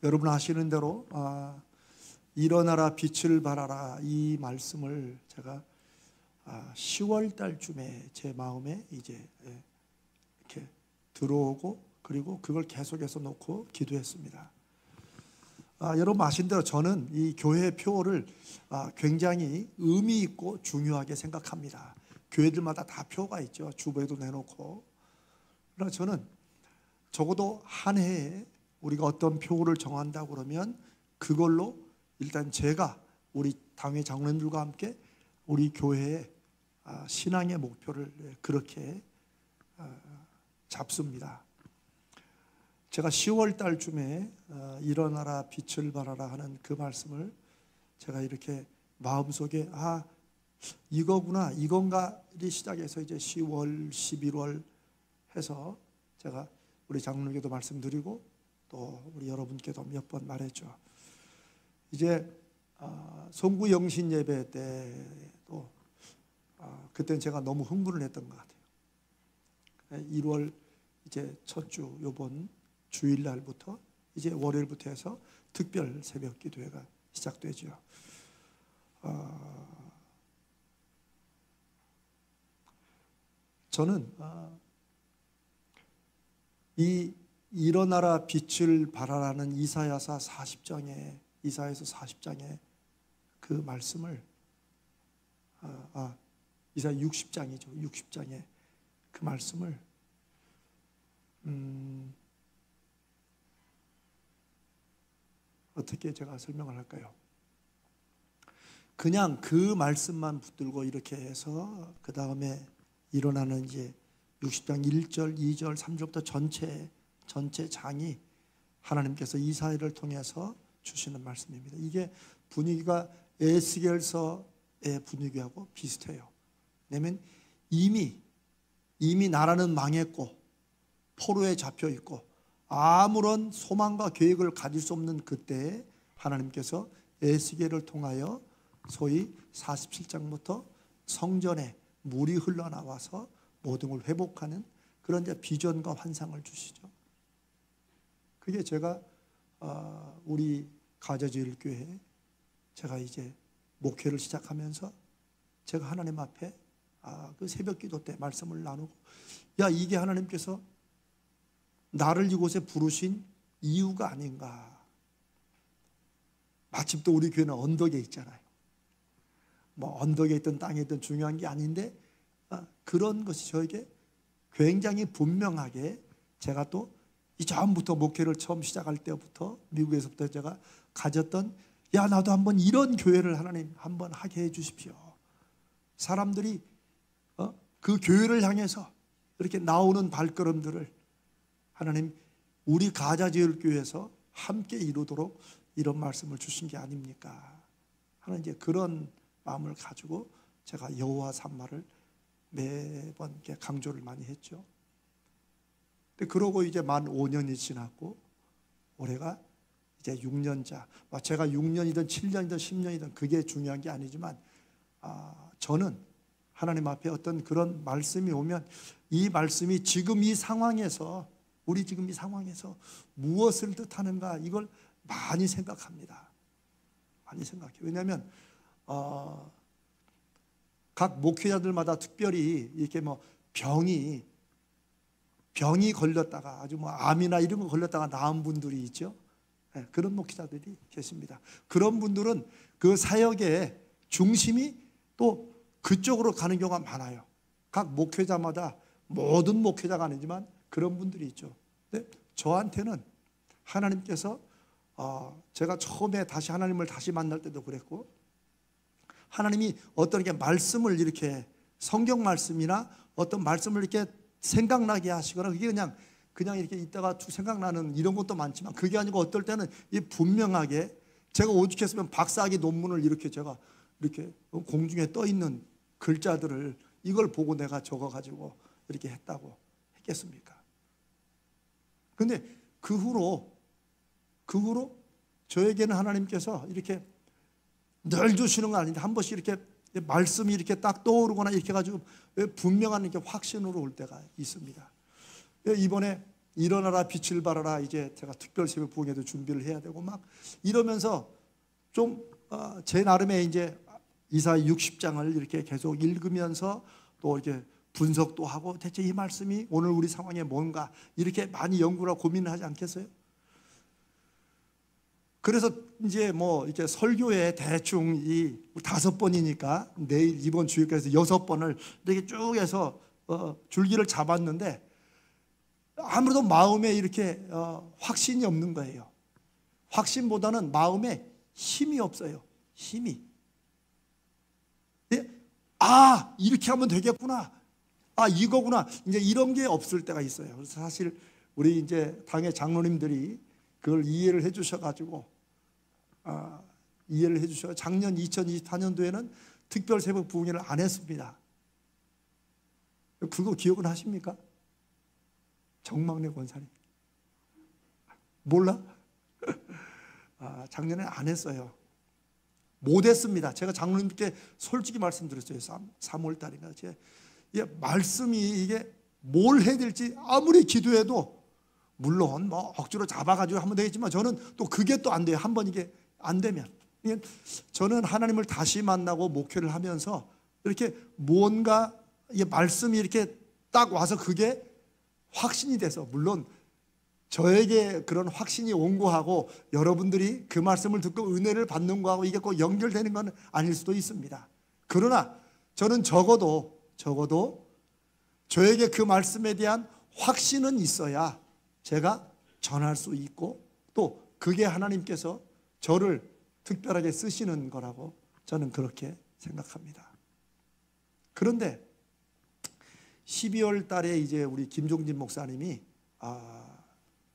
여러분 아시는 대로 일어나라 빛을 발하라 이 말씀을 제가 10월 달쯤에 제 마음에 이제 이렇게 들어오고 그리고 그걸 계속해서 놓고 기도했습니다. 여러분 아신 대로 저는 이 교회 표를 굉장히 의미 있고 중요하게 생각합니다. 교회들마다 다 표가 있죠. 주보에도 내놓고. 그러나 저는 적어도 한 해에 우리가 어떤 표를 정한다고 그러면 그걸로 일단 제가 우리 당회 장로님들과 함께 우리 교회의 신앙의 목표를 그렇게 잡습니다. 제가 10월 달쯤에 일어나라 빛을 발하라 하는 그 말씀을 제가 이렇게 마음속에 이거구나 이건가를 시작해서 이제 10월 11월 해서 제가 우리 장로님께도 말씀드리고 또 우리 여러분께도 몇 번 말했죠. 이제 송구 영신 예배 때도 그때는 제가 너무 흥분을 했던 것 같아요. 1월 이제 첫 주 요번 주일날부터 이제 월요일부터 해서 특별 새벽 기도회가 시작되죠. 저는 이 일어나라 빛을 발하라는 이사야서 40장에 이사야서 40장의 그 말씀을 이사야 60장이죠. 60장의 그 말씀을 어떻게 제가 설명을 할까요? 그냥 그 말씀만 붙들고 이렇게 해서 그 다음에 일어나는 이제 60장 1절, 2절, 3절부터 전체 장이 하나님께서 이사야를 통해서 주시는 말씀입니다. 이게 분위기가 에스겔서의 분위기하고 비슷해요. 왜냐하면 이미 나라는 망했고 포로에 잡혀 있고 아무런 소망과 계획을 가질 수 없는 그때에 하나님께서 에스겔을 통하여 소위 47장부터 성전에 물이 흘러나와서 모든 걸 회복하는 그런 이제 비전과 환상을 주시죠. 그게 제가 우리 가자제일교회에 제가 이제 목회를 시작하면서 제가 하나님 앞에 그 새벽기도 때 말씀을 나누고 이게 하나님께서 나를 이곳에 부르신 이유가 아닌가. 마침 또 우리 교회는 언덕에 있잖아요. 뭐 언덕에 있든 땅에 있든 중요한 게 아닌데 그런 것이 저에게 굉장히 분명하게 제가 또 이전부터 목회를 처음 시작할 때부터 미국에서부터 제가 가졌던 나도 한번 이런 교회를 하나님 한번 하게 해 주십시오. 사람들이 그 교회를 향해서 이렇게 나오는 발걸음들을 하나님 우리 가자제일교회에서 함께 이루도록 이런 말씀을 주신 게 아닙니까? 하는 이제 그런 마음을 가지고 제가 여호와 산마를 매번 이렇게 강조를 많이 했죠. 근데 그러고 이제 만 5년이 지났고 올해가 이제 6년차. 제가 6년이든 7년이든 10년이든 그게 중요한 게 아니지만 저는 하나님 앞에 어떤 그런 말씀이 오면 이 말씀이 지금 이 상황에서 우리 지금 이 상황에서 무엇을 뜻하는가 이걸 많이 생각합니다. 많이 생각해요. 왜냐하면 각 목회자들마다 특별히 이렇게 뭐 병이 걸렸다가 아주 뭐 암이나 이런 거 걸렸다가 나은 분들이 있죠. 그런 목회자들이 계십니다. 그런 분들은 그 사역의 중심이 또 그쪽으로 가는 경우가 많아요. 각 목회자마다 모든 목회자가 아니지만 그런 분들이 있죠. 근데 저한테는 하나님께서 제가 처음에 다시 하나님을 다시 만날 때도 그랬고 하나님이 어떤 게 말씀을 이렇게 성경 말씀이나 어떤 말씀을 이렇게 생각나게 하시거나 그게 그냥 이렇게 있다가 생각나는 이런 것도 많지만 그게 아니고 어떨 때는 이 분명하게 제가 오죽했으면 박사학위 논문을 이렇게 제가 이렇게 공중에 떠 있는 글자들을 이걸 보고 내가 적어가지고 이렇게 했다고 했겠습니까? 근데 그 후로 저에게는 하나님께서 이렇게 늘 주시는 건 아닌데 한 번씩 이렇게 말씀이 이렇게 딱 떠오르거나 이렇게 해가지고 분명한 이렇게 확신으로 올 때가 있습니다. 이번에 일어나라 빛을 발하라, 이제 제가 특별 새벽 부흥회도 준비를 해야 되고 막 이러면서 좀 제 나름의 이제 이사야 60장을 이렇게 계속 읽으면서 또 이렇게 분석도 하고 대체 이 말씀이 오늘 우리 상황에 뭔가 이렇게 많이 연구를 하고 고민을 하지 않겠어요? 그래서 이제 뭐 이렇게 설교에 대충 이 5번이니까 내일 이번 주일까지 6번을 이렇게 쭉 해서 줄기를 잡았는데 아무래도 마음에 이렇게 확신이 없는 거예요. 확신보다는 마음에 힘이 없어요. 힘이. 이렇게 하면 되겠구나. 이거구나. 이제 이런 게 없을 때가 있어요. 그래서 사실 우리 이제 당의 장로님들이 그걸 이해를 해 주셔가지고 작년 2024년도에는 특별 새벽 부흥회를 안 했습니다. 그거 기억은 하십니까? 정막래 권사님 몰라? 작년에 안 했어요. 못했습니다. 제가 장로님께 솔직히 말씀드렸어요. 3월 달인가. 말씀이 이게 뭘 해야 될지 아무리 기도해도 물론 뭐 억지로 잡아가지고 하면 되겠지만 저는 또 그게 또 안 돼요. 한번 이게 안 되면. 저는 하나님을 다시 만나고 목회를 하면서 이렇게 뭔가 말씀이 이렇게 딱 와서 그게 확신이 돼서, 물론 저에게 그런 확신이 온 거하고 여러분들이 그 말씀을 듣고 은혜를 받는 거하고 이게 꼭 연결되는 건 아닐 수도 있습니다. 그러나 저는 적어도 저에게 그 말씀에 대한 확신은 있어야 제가 전할 수 있고 또 그게 하나님께서 저를 특별하게 쓰시는 거라고 저는 그렇게 생각합니다. 그런데 12월 달에 이제 우리 김종진 목사님이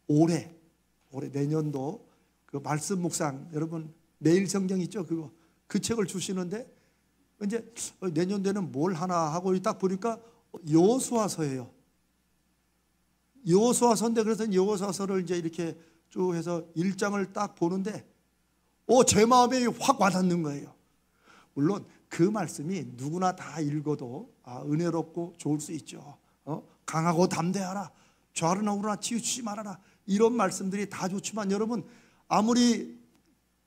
올해 내년도 그 말씀 묵상, 여러분 매일 성경 있죠? 그 책을 주시는데 이제 내년도에는 뭘 하나 하고 딱 보니까 여호수아서예요. 여호수아서인데 그래서 여호수아서를 이제 이렇게 쭉 해서 1장을 딱 보는데 제 마음에 확 와닿는 거예요. 물론 그 말씀이 누구나 다 읽어도 은혜롭고 좋을 수 있죠. 강하고 담대하라, 좌르나 우르나 치우치지 말아라, 이런 말씀들이 다 좋지만 여러분 아무리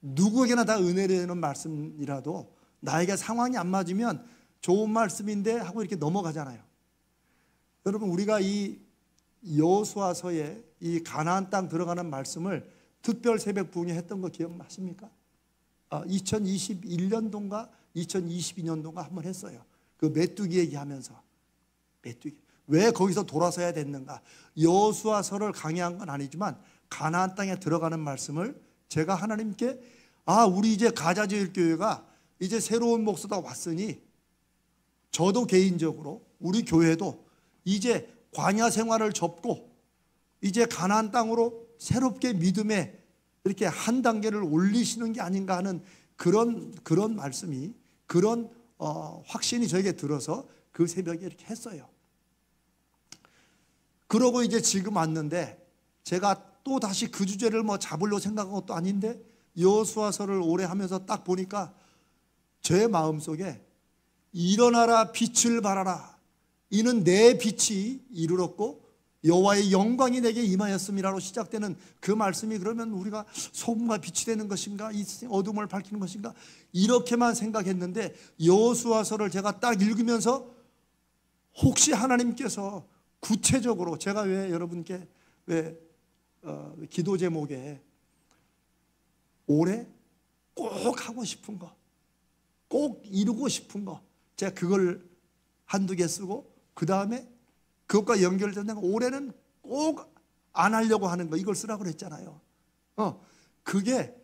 누구에게나 다 은혜되는 말씀이라도 나에게 상황이 안 맞으면 좋은 말씀인데 하고 이렇게 넘어가잖아요. 여러분 우리가 이 여호수아서에 이 가나안 땅 들어가는 말씀을 특별 새벽 부흥회 했던 거 기억나십니까? 2021년도인가 2022년도인가 한번 했어요. 그 메뚜기 얘기하면서. 메뚜기. 왜 거기서 돌아서야 됐는가? 여호수아서를 강의한 건 아니지만 가나안 땅에 들어가는 말씀을 제가 하나님께 우리 이제 가자제일교회가 이제 새로운 목사가 왔으니 저도 개인적으로 우리 교회도 이제 광야 생활을 접고 이제 가나안 땅으로 새롭게 믿음에 이렇게 한 단계를 올리시는 게 아닌가 하는 그런 말씀이, 그런 확신이 저에게 들어서 그 새벽에 이렇게 했어요. 그러고 이제 지금 왔는데 제가 또 다시 그 주제를 뭐 잡으려고 생각한 것도 아닌데 여호수아서를 오래 하면서 딱 보니까 제 마음속에 일어나라 빛을 발하라, 이는 내 빛이 이르렀고 여호와의 영광이 내게 임하였음이라로 시작되는 그 말씀이, 그러면 우리가 소금과 빛이 되는 것인가, 이 어둠을 밝히는 것인가, 이렇게만 생각했는데 여호수아서를 제가 딱 읽으면서 혹시 하나님께서 구체적으로 제가 왜 여러분께 기도 제목에 올해 꼭 하고 싶은 거, 꼭 이루고 싶은 거, 제가 그걸 한두 개 쓰고 그 다음에 그것과 연결된 올해는 꼭 안 하려고 하는 거, 이걸 쓰라고 그랬잖아요. 그게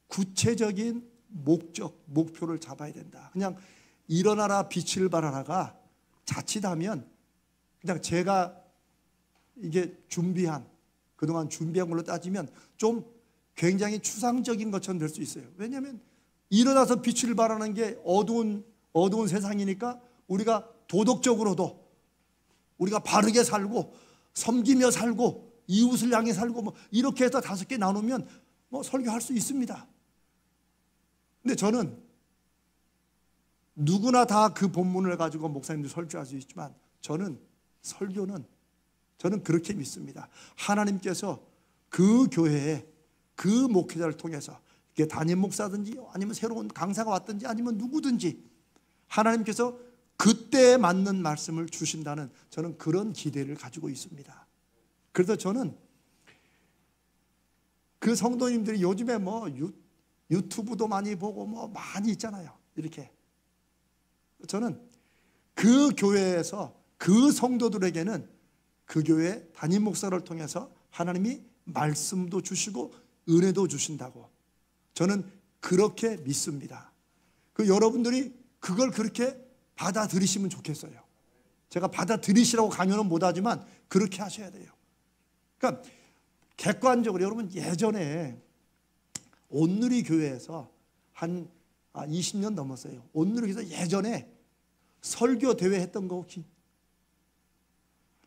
구체적인 목표를 잡아야 된다. 그냥 일어나라 빛을 발하라가 자칫하면 그냥 제가 이게 그동안 준비한 걸로 따지면 좀 굉장히 추상적인 것처럼 될 수 있어요. 왜냐하면 일어나서 빛을 발하는 게 어두운 세상이니까 우리가 도덕적으로도 우리가 바르게 살고 섬기며 살고 이웃을 향해 살고 뭐 이렇게 해서 5개 나누면 뭐 설교할 수 있습니다. 근데 저는 누구나 다 그 본문을 가지고 목사님들 설교할 수 있지만 저는 설교는 저는 그렇게 믿습니다. 하나님께서 그 교회에 그 목회자를 통해서 이게 담임 목사든지 아니면 새로운 강사가 왔든지 아니면 누구든지 하나님께서 그때에 맞는 말씀을 주신다는 저는 그런 기대를 가지고 있습니다. 그래서 저는 그 성도님들이 요즘에 뭐 유튜브도 많이 보고 뭐 많이 있잖아요. 이렇게 저는 그 교회에서 그 성도들에게는 그 교회 담임 목사를 통해서 하나님이 말씀도 주시고 은혜도 주신다고 저는 그렇게 믿습니다. 그 여러분들이 그걸 그렇게 받아들이시면 좋겠어요. 제가 받아들이시라고 강요는 못하지만 그렇게 하셔야 돼요. 그러니까 객관적으로 여러분 예전에 온누리 교회에서 한 20년 넘었어요. 온누리 교회에서 예전에 설교 대회 했던 거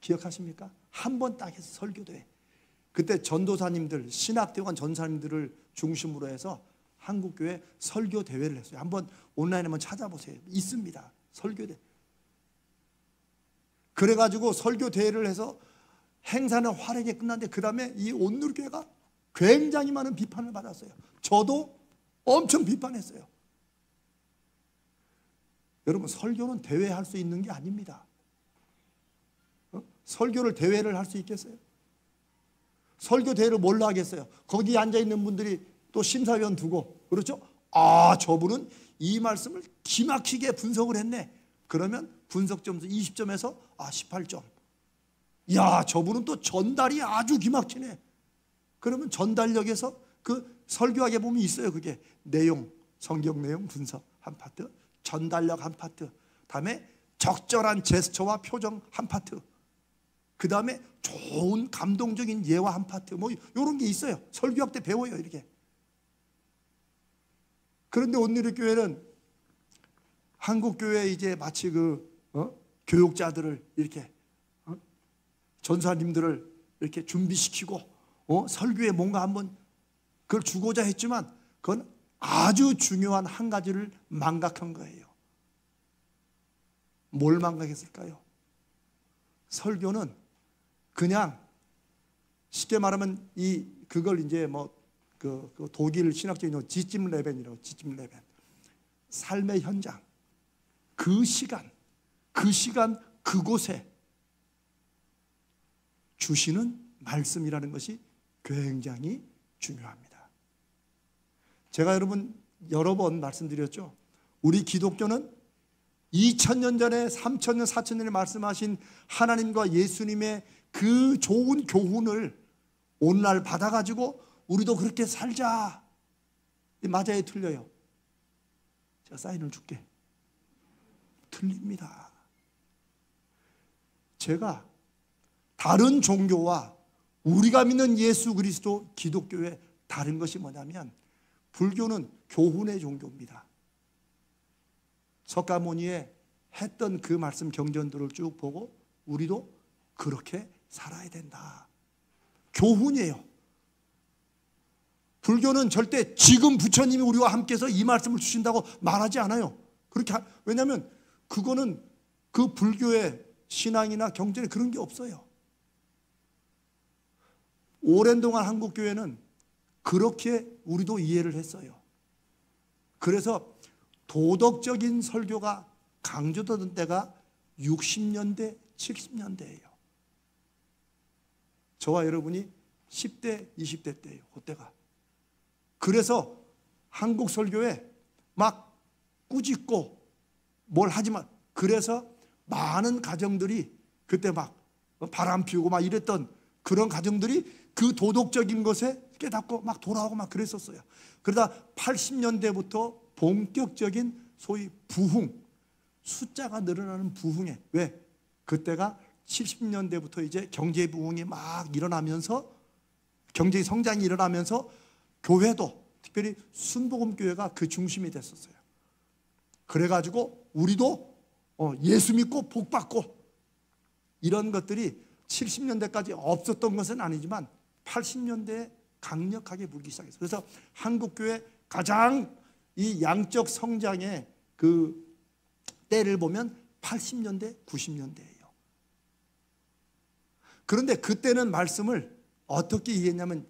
기억하십니까? 한 번 딱 해서 설교 대회. 그때 전도사님들, 신학대관 전사님들을 중심으로 해서 한국교회 설교 대회를 했어요. 한번 온라인에 한번 찾아보세요. 있습니다. 설교 대회. 그래가지고 설교 대회를 해서 행사는 화려하게 끝났는데 그 다음에 이 온누리교회가 굉장히 많은 비판을 받았어요. 저도 엄청 비판했어요. 여러분 설교는 대회할 수 있는 게 아닙니다. 설교를 대회를 할 수 있겠어요? 설교 대회를 뭘로 하겠어요? 거기 앉아있는 분들이 또 심사위원 두고 그렇죠? 저분은 이 말씀을 기막히게 분석을 했네. 그러면 분석 점수 20점에서 18점. 야, 저분은 또 전달이 아주 기막히네. 그러면 전달력에서 그 설교하게 보면 있어요. 그게 내용, 성경 내용 분석 한 파트, 전달력 한 파트, 다음에 적절한 제스처와 표정 한 파트, 그 다음에 좋은 감동적인 예화 한 파트, 뭐 이런 게 있어요. 설교학 때 배워요, 이렇게. 그런데 오늘의 교회는 한국 교회 이제 마치 교육자들을 이렇게 전사님들을 이렇게 준비시키고 설교에 뭔가 한번 그걸 주고자 했지만 그건 아주 중요한 한 가지를 망각한 거예요. 뭘 망각했을까요? 설교는 그냥 쉽게 말하면 그걸 이제 그 독일 신학적인 지침 레벤이라고, 지침 레벤. 삶의 현장, 그 시간 그곳에 주시는 말씀이라는 것이 굉장히 중요합니다. 제가 여러분 여러 번 말씀드렸죠. 우리 기독교는 2000년 전에 3000년 4000년에 말씀하신 하나님과 예수님의 그 좋은 교훈을 오늘날 받아가지고 우리도 그렇게 살자. 맞아요, 틀려요? 제가 사인을 줄게. 틀립니다. 제가 다른 종교와 우리가 믿는 예수 그리스도 기독교의 다른 것이 뭐냐면 불교는 교훈의 종교입니다. 석가모니의 했던 그 말씀 경전들을 쭉 보고 우리도 그렇게 살아야 된다. 교훈이에요. 불교는 절대 지금 부처님이 우리와 함께해서 이 말씀을 주신다고 말하지 않아요. 왜냐하면 그거는 그 불교의 신앙이나 경전에 그런 게 없어요. 오랜 동안 한국교회는 그렇게 우리도 이해를 했어요. 그래서 도덕적인 설교가 강조되던 때가 60년대, 70년대예요. 저와 여러분이 10대, 20대 때예요. 그때가. 그래서 한국 설교에 막 꾸짖고 뭘 하지만 그래서 많은 가정들이 그때 막 바람 피우고 막 이랬던 그런 가정들이 그 도덕적인 것에 깨닫고 막 돌아오고 막 그랬었어요. 그러다 80년대부터 본격적인 소위 부흥, 숫자가 늘어나는 부흥에, 왜? 그때가 70년대부터 이제 경제 부흥이 막 일어나면서 경제 성장이 일어나면서 교회도 특별히 순복음교회가 그 중심이 됐었어요. 그래가지고 우리도 예수 믿고 복 받고 이런 것들이 70년대까지 없었던 것은 아니지만 80년대에 강력하게 불기 시작했어요. 그래서 한국교회 가장 이 양적 성장의 그 때를 보면 80년대, 90년대예요. 그런데 그때는 말씀을 어떻게 이해했냐면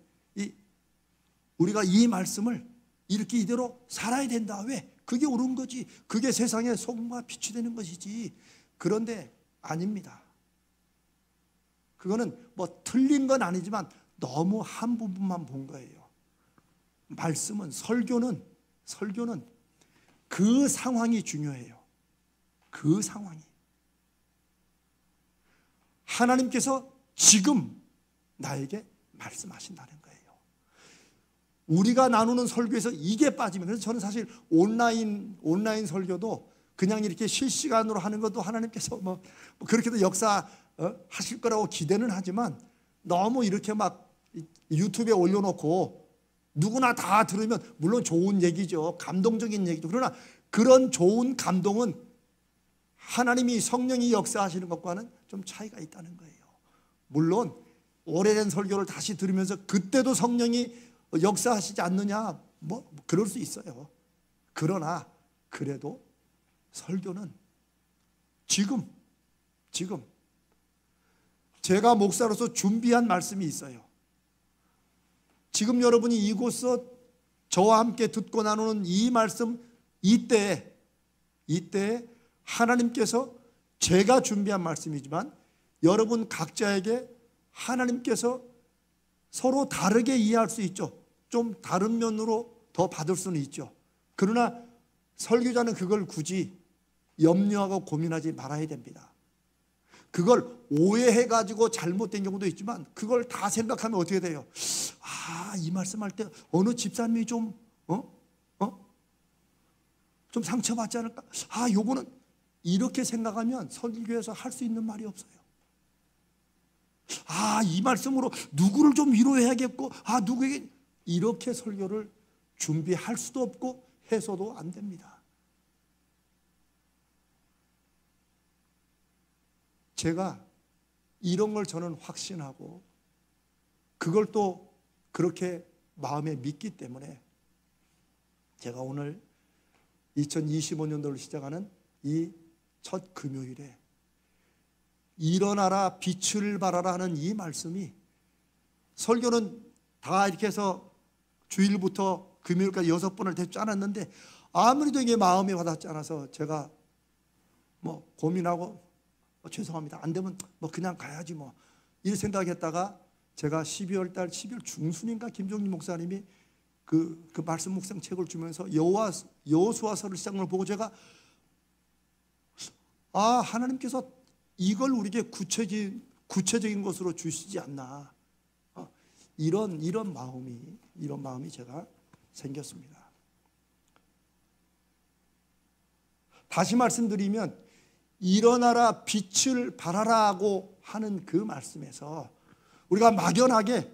우리가 이 말씀을 이렇게 이대로 살아야 된다. 왜? 그게 옳은 거지. 그게 세상의 소금과 빛이 되는 것이지. 그런데 아닙니다. 그거는 뭐 틀린 건 아니지만 너무 한 부분만 본 거예요. 말씀은, 설교는 그 상황이 중요해요. 그 상황이. 하나님께서 지금 나에게 말씀하신다는 거예요. 우리가 나누는 설교에서 이게 빠지면, 그래서 저는 사실 온라인 설교도 그냥 이렇게 실시간으로 하는 것도 하나님께서 뭐 그렇게도 역사 하실 거라고 기대는 하지만, 너무 이렇게 막 유튜브에 올려놓고 누구나 다 들으면 물론 좋은 얘기죠. 감동적인 얘기죠. 그러나 그런 좋은 감동은 하나님이, 성령이 역사하시는 것과는 좀 차이가 있다는 거예요. 물론 오래된 설교를 다시 들으면서 그때도 성령이 역사하시지 않느냐, 뭐 그럴 수 있어요. 그러나 그래도 설교는 지금 제가 목사로서 준비한 말씀이 있어요. 지금 여러분이 이곳서 저와 함께 듣고 나누는 이 말씀, 이때 하나님께서, 제가 준비한 말씀이지만 여러분 각자에게 하나님께서 서로 다르게 이해할 수 있죠. 좀 다른 면으로 더 받을 수는 있죠. 그러나 설교자는 그걸 굳이 염려하고 고민하지 말아야 됩니다. 그걸 오해해가지고 잘못된 경우도 있지만 그걸 다 생각하면 어떻게 돼요? 이 말씀할 때 어느 집사님이 좀 상처받지 않을까? 요거는, 이렇게 생각하면 설교에서 할 수 있는 말이 없어요. 이 말씀으로 누구를 좀 위로해야겠고, 누구에게, 이렇게 설교를 준비할 수도 없고 해서도 안 됩니다. 제가 이런 걸 저는 확신하고 그걸 또 그렇게 마음에 믿기 때문에 제가 오늘 2025년도를 시작하는 이 첫 금요일에 일어나라 빛을 발하라 하는 이 말씀이, 설교는 다 이렇게 해서 주일부터 금요일까지 6번을 대충 짜놨는데 아무리도 이게 마음에 와닿지 않아서 제가 뭐 고민하고 죄송합니다, 안 되면 그냥 가야지 이 생각했다가, 제가 12월 중순인가 김종민 목사님이 그 말씀 묵상 책을 주면서 여호수아서를 시작을 보고 제가 하나님께서 이걸 우리에게 구체적인 것으로 주시지 않나, 이런 마음이 제가 생겼습니다. 다시 말씀드리면, 일어나라 빛을 발하라고 하는 그 말씀에서 우리가 막연하게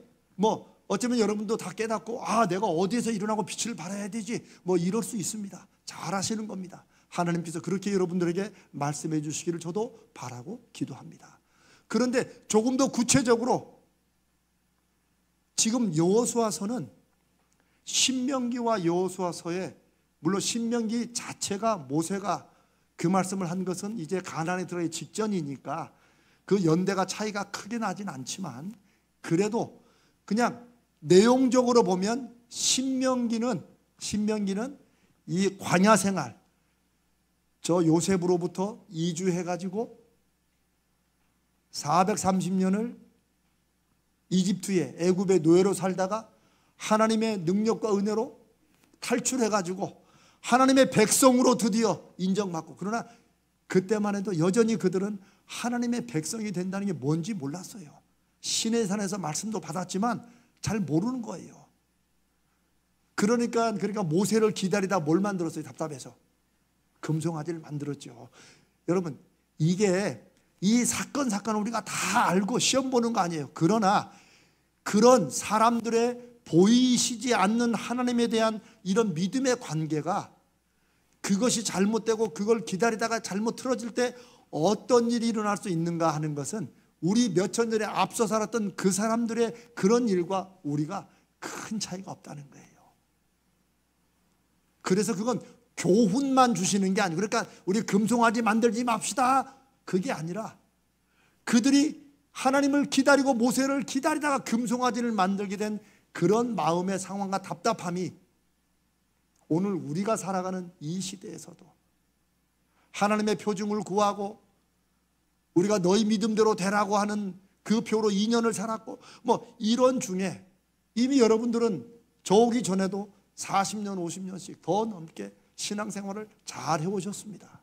어쩌면 여러분도 다 깨닫고 내가 어디에서 일어나고 빛을 발해야 되지 이럴 수 있습니다. 잘 하시는 겁니다. 하나님께서 그렇게 여러분들에게 말씀해 주시기를 저도 바라고 기도합니다. 그런데 조금 더 구체적으로, 지금 여호수아서는 신명기와 여호수아서에, 물론 신명기 자체가 모세가 그 말씀을 한 것은 이제 가나안에 들어가기 직전이니까 그 연대가 차이가 크게 나진 않지만, 그래도 그냥 내용적으로 보면 신명기는 이 광야 생활, 저 요셉으로부터 이주해가지고 430년을 이집트에, 애굽의 노예로 살다가 하나님의 능력과 은혜로 탈출해가지고 하나님의 백성으로 드디어 인정받고, 그러나 그때만 해도 여전히 그들은 하나님의 백성이 된다는 게 뭔지 몰랐어요. 시내산에서 말씀도 받았지만 잘 모르는 거예요. 그러니까 모세를 기다리다 뭘 만들었어요? 답답해서 금송아지를 만들었죠. 여러분, 이게 이 사건을 우리가 다 알고 시험 보는 거 아니에요. 그러나 그런 사람들의 보이시지 않는 하나님에 대한 이런 믿음의 관계가, 그것이 잘못되고 그걸 기다리다가 잘못 틀어질 때 어떤 일이 일어날 수 있는가 하는 것은, 우리 몇천 년에 앞서 살았던 그 사람들의 그런 일과 우리가 큰 차이가 없다는 거예요. 그래서 그건 교훈만 주시는 게 아니고, 그러니까 우리 금송아지 만들지 맙시다, 그게 아니라 그들이 하나님을 기다리고 모세를 기다리다가 금송아지를 만들게 된 그런 마음의 상황과 답답함이 오늘 우리가 살아가는 이 시대에서도 하나님의 표징을 구하고 우리가 너희 믿음대로 되라고 하는 그 표로 2년을 살았고 이런 중에 이미 여러분들은 저 오기 전에도 40년 50년씩 더 넘게 신앙생활을 잘 해오셨습니다.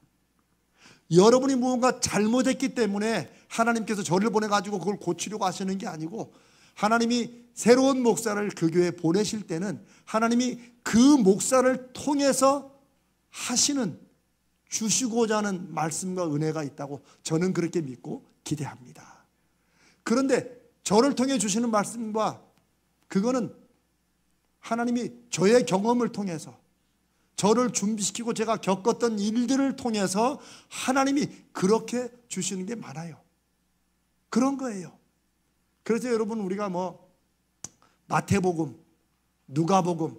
여러분이 무언가 잘못했기 때문에 하나님께서 저를 보내가지고 그걸 고치려고 하시는 게 아니고, 하나님이 새로운 목사를 그 교회에 보내실 때는 하나님이 그 목사를 통해서 하시는, 주시고자 하는 말씀과 은혜가 있다고 저는 그렇게 믿고 기대합니다. 그런데 저를 통해 주시는 말씀과 그거는 하나님이 저의 경험을 통해서 저를 준비시키고 제가 겪었던 일들을 통해서 하나님이 그렇게 주시는 게 많아요. 그런 거예요. 그래서 여러분, 우리가 마태복음, 누가복음,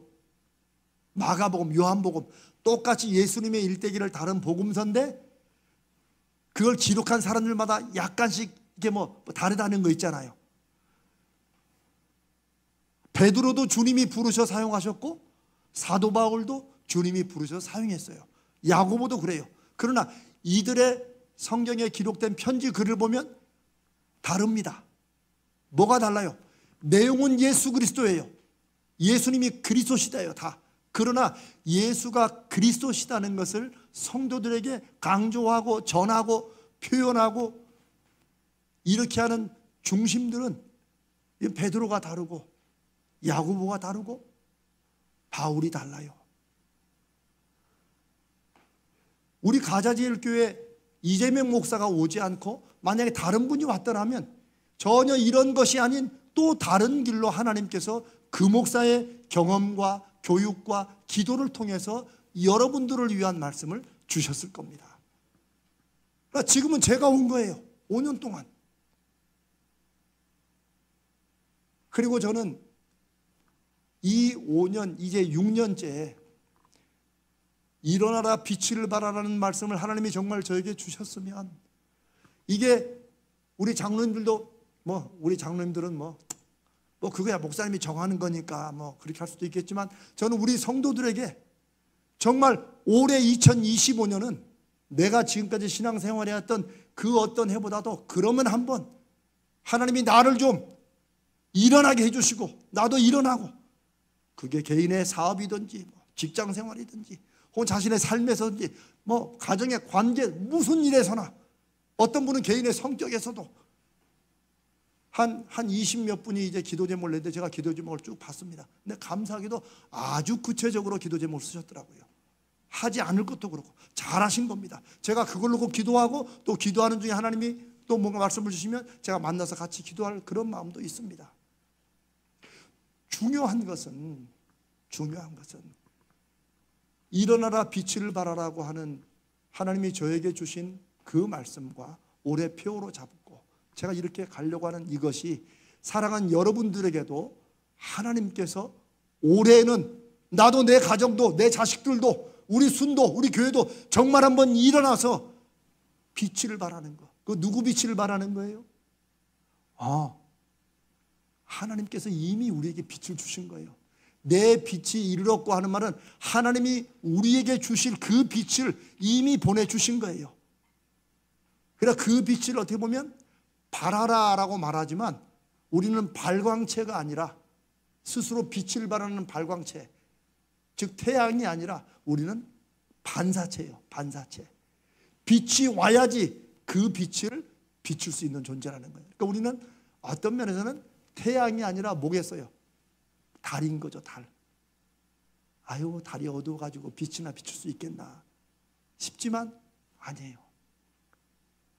마가복음, 요한복음 똑같이 예수님의 일대기를 다른 복음서인데 그걸 기록한 사람들마다 약간씩 이게 다르다는 거 있잖아요. 베드로도 주님이 부르셔 사용하셨고 사도 바울도 주님이 부르셔서 사용했어요. 야고보도 그래요. 그러나 이들의 성경에 기록된 편지 글을 보면 다릅니다. 뭐가 달라요? 내용은 예수 그리스도예요. 예수님이 그리스도시다예요, 다. 그러나 예수가 그리스도시다는 것을 성도들에게 강조하고 전하고 표현하고 이렇게 하는 중심들은 베드로가 다르고 야고보가 다르고 바울이 달라요. 우리 가자지엘교회 이재명 목사가 오지 않고 만약에 다른 분이 왔더라면 전혀 이런 것이 아닌 또 다른 길로 하나님께서 그 목사의 경험과 교육과 기도를 통해서 여러분들을 위한 말씀을 주셨을 겁니다. 그러니까 지금은 제가 온 거예요. 5년 동안. 그리고 저는 이 5년, 이제 6년째 일어나라 빛을 발하라는 말씀을 하나님이 정말 저에게 주셨으면, 이게 우리 장로님들도 우리 장로님들은 그거야 목사님이 정하는 거니까 그렇게 할 수도 있겠지만, 저는 우리 성도들에게 정말 올해 2025년은 내가 지금까지 신앙생활 해왔던 그 어떤 해보다도 그러면 한번 하나님이 나를 좀 일어나게 해주시고 나도 일어나고, 그게 개인의 사업이든지 직장생활이든지 혹은 자신의 삶에서든지 가정의 관계 무슨 일에서나, 어떤 분은 개인의 성격에서도 한 20몇 분이 이제 기도 제목을 냈는데 제가 기도 제목을 쭉 봤습니다. 근데 감사하게도 아주 구체적으로 기도 제목을 쓰셨더라고요. 하지 않을 것도 그렇고 잘하신 겁니다. 제가 그걸 놓고 기도하고 또 기도하는 중에 하나님이 또 뭔가 말씀을 주시면 제가 만나서 같이 기도할 그런 마음도 있습니다. 중요한 것은 일어나라 빛을 발하라고 하는 하나님이 저에게 주신 그 말씀과 올해 표로 잡고 제가 이렇게 가려고 하는 이것이, 사랑하는 여러분들에게도 하나님께서 올해는 나도 내 가정도 내 자식들도 우리 순도 우리 교회도 정말 한번 일어나서 빛을 발하는 거. 그 누구 빛을 발하는 거예요? 하나님께서 이미 우리에게 빛을 주신 거예요. 내 빛이 이르렀고 하는 말은 하나님이 우리에게 주실 그 빛을 이미 보내주신 거예요. 그러나 그 빛을 어떻게 보면 발하라라고 말하지만 우리는 발광체가 아니라 스스로 빛을 발하는 발광체, 즉 태양이 아니라 우리는 반사체예요. 반사체. 빛이 와야지 그 빛을 비출 수 있는 존재라는 거예요. 그러니까 우리는 어떤 면에서는 태양이 아니라 뭐겠어요? 달인 거죠, 달. 아유, 달이 어두워가지고 빛이나 비출 수 있겠나 싶지만 아니에요.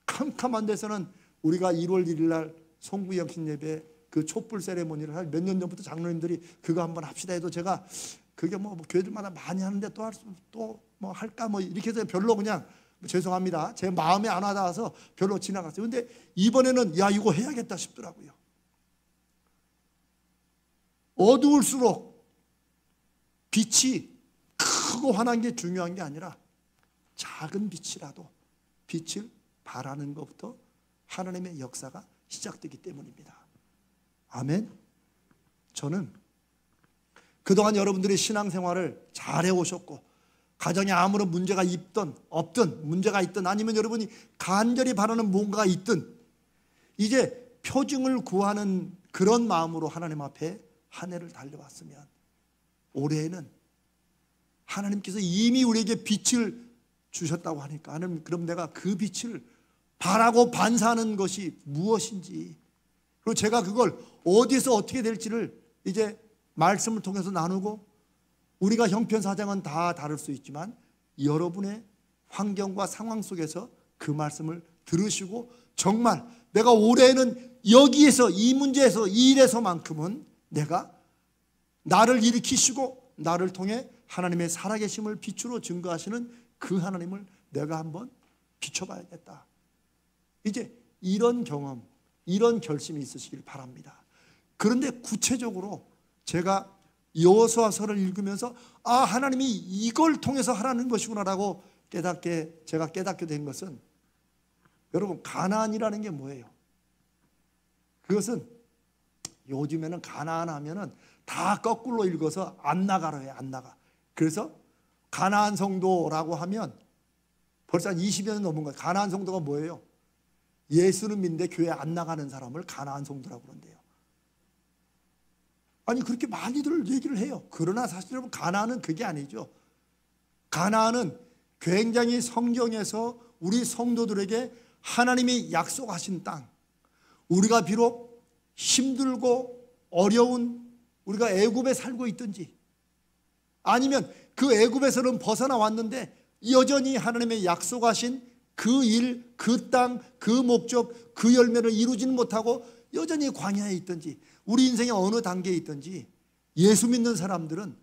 캄캄한 데서는 우리가 1월 1일 날 송구영신 예배 그 촛불 세레모니를 할 몇 년 전부터 장로님들이 그거 한번 합시다 해도 제가 그게 교회들마다 많이 하는데 또 할까 이렇게 해서 별로 그냥 죄송합니다. 제 마음에 안 와닿아서 별로 지나갔어요. 근데 이번에는 야, 이거 해야겠다 싶더라고요. 어두울수록 빛이 크고 환한 게 중요한 게 아니라 작은 빛이라도 빛을 발하는 것부터 하나님의 역사가 시작되기 때문입니다. 아멘. 저는 그동안 여러분들의 신앙생활을 잘 해오셨고 가정에 아무런 문제가 있든 없든 문제가 있든 아니면 여러분이 간절히 바라는 뭔가가 있든 이제 표징을 구하는 그런 마음으로 하나님 앞에 한 해를 달려왔으면 올해에는 하나님께서 이미 우리에게 빛을 주셨다고 하니까 하나님, 그럼 내가 그 빛을 바라고 반사하는 것이 무엇인지, 그리고 제가 그걸 어디서 어떻게 될지를 이제 말씀을 통해서 나누고, 우리가 형편사정은 다 다를 수 있지만 여러분의 환경과 상황 속에서 그 말씀을 들으시고 정말 내가 올해는 여기에서 이 문제에서 이 일에서만큼은 내가 나를 일으키시고 나를 통해 하나님의 살아계심을 빛으로 증거하시는 그 하나님을 내가 한번 비춰봐야겠다. 이제 이런 경험, 이런 결심이 있으시길 바랍니다. 그런데 구체적으로 제가 여호수아서를 읽으면서 하나님이 이걸 통해서 하라는 것이구나라고 제가 깨닫게 된 것은, 여러분, 가나안이라는 게 뭐예요? 그것은 요즘에는 가나안 하면은 다 거꾸로 읽어서 안 나가로 해요. 안 나가. 그래서 가나안 성도라고 하면 벌써 한 20여 년 넘은 거예요. 가나안 성도가 뭐예요? 예수는 믿는데 교회 안 나가는 사람을 가나안 성도라고 그런대요. 아니, 그렇게 많이들 얘기를 해요. 그러나 사실 여러분, 가나안은 그게 아니죠. 가나안은 굉장히 성경에서 우리 성도들에게 하나님이 약속하신 땅, 우리가 비록 힘들고 어려운, 우리가 애굽에 살고 있든지 아니면 그 애굽에서는 벗어나 왔는데 여전히 하나님의 약속하신 그 일, 그 땅, 그 목적, 그 열매를 이루지는 못하고 여전히 광야에 있든지, 우리 인생의 어느 단계에 있든지 예수 믿는 사람들은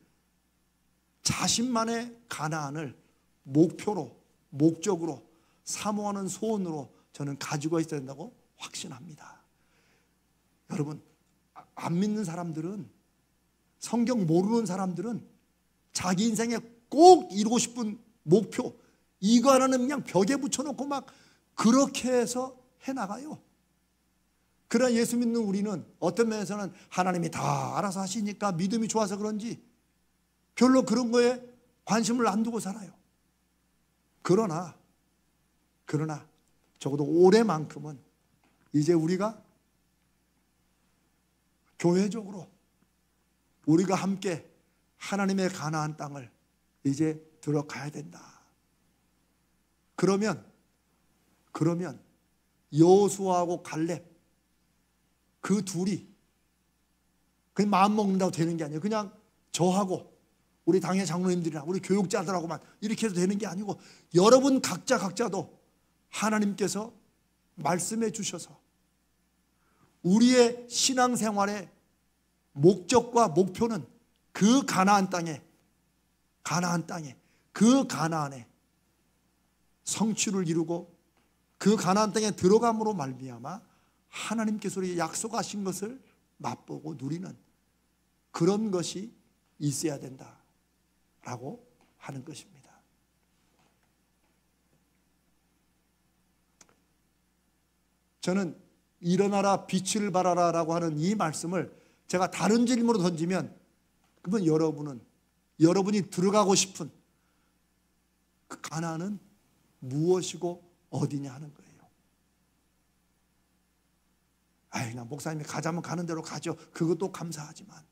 자신만의 가나안을 목표로, 목적으로 사모하는 소원으로 저는 가지고 있어야 된다고 확신합니다. 여러분, 안 믿는 사람들은, 성경 모르는 사람들은 자기 인생에 꼭 이루고 싶은 목표, 이거 하나는 그냥 벽에 붙여놓고 막 그렇게 해서 해나가요. 그러나 예수 믿는 우리는 어떤 면에서는 하나님이 다 알아서 하시니까 믿음이 좋아서 그런지 별로 그런 거에 관심을 안 두고 살아요. 그러나 적어도 올해만큼은 이제 우리가 교회적으로 우리가 함께 하나님의 가나안 땅을 이제 들어가야 된다. 그러면 여호수아하고 갈렙, 그 둘이 그냥 마음 먹는다고 되는 게 아니에요. 그냥 저하고 우리 당의 장로님들이나 우리 교육자들하고만 이렇게 해도 되는 게 아니고, 여러분 각자도 하나님께서 말씀해 주셔서 우리의 신앙생활의 목적과 목표는 그 가나안 땅에 그 가나안에 성취를 이루고 그 가나안 땅에 들어감으로 말미암아 하나님께서 우리에게 약속하신 것을 맛보고 누리는 그런 것이 있어야 된다라고 하는 것입니다. 저는 일어나라 빛을 발하라 라고 하는 이 말씀을 제가 다른 질문으로 던지면, 그러면 여러분이 들어가고 싶은 그 가나안은 무엇이고 어디냐 하는 거예요. 그냥 목사님이 가자면 가는 대로 가죠. 그것도 감사하지만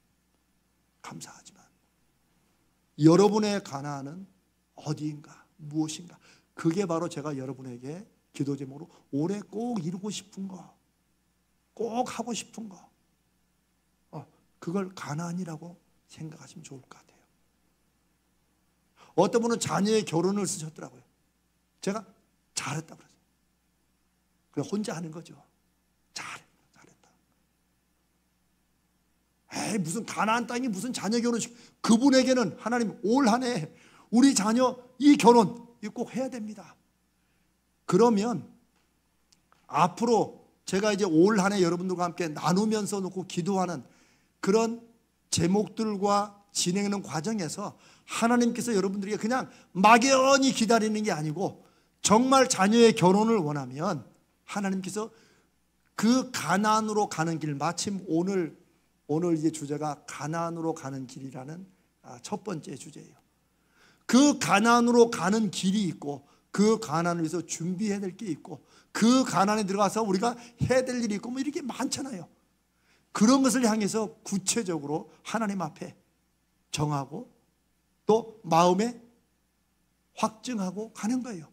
여러분의 가나안은 어디인가, 무엇인가, 그게 바로 제가 여러분에게 기도 제목으로 올해 꼭 이루고 싶은 거, 꼭 하고 싶은 거, 그걸 가나안이라고 생각하시면 좋을 것 같아요. 어떤 분은 자녀의 결혼을 쓰셨더라고요. 제가 잘했다고 그랬어요. 그냥 혼자 하는 거죠. 잘했다. 무슨 가나안 땅이 무슨 자녀 결혼식. 그분에게는 하나님 올 한 해 우리 자녀 이 결혼 꼭 해야 됩니다. 그러면 앞으로 제가 이제 올 한 해 여러분들과 함께 나누면서 놓고 기도하는 그런 제목들과 진행하는 과정에서 하나님께서 여러분들에게 그냥 막연히 기다리는 게 아니고, 정말 자녀의 결혼을 원하면 하나님께서 그 가나안으로 가는 길, 마침 오늘 이제 주제가 가나안으로 가는 길이라는 첫 번째 주제예요. 그 가나안으로 가는 길이 있고, 그 가나안을 위해서 준비해야 될 게 있고, 그 가나안에 들어가서 우리가 해야 될 일이 있고, 뭐 이렇게 많잖아요. 그런 것을 향해서 구체적으로 하나님 앞에 정하고 또 마음에 확증하고 가는 거예요.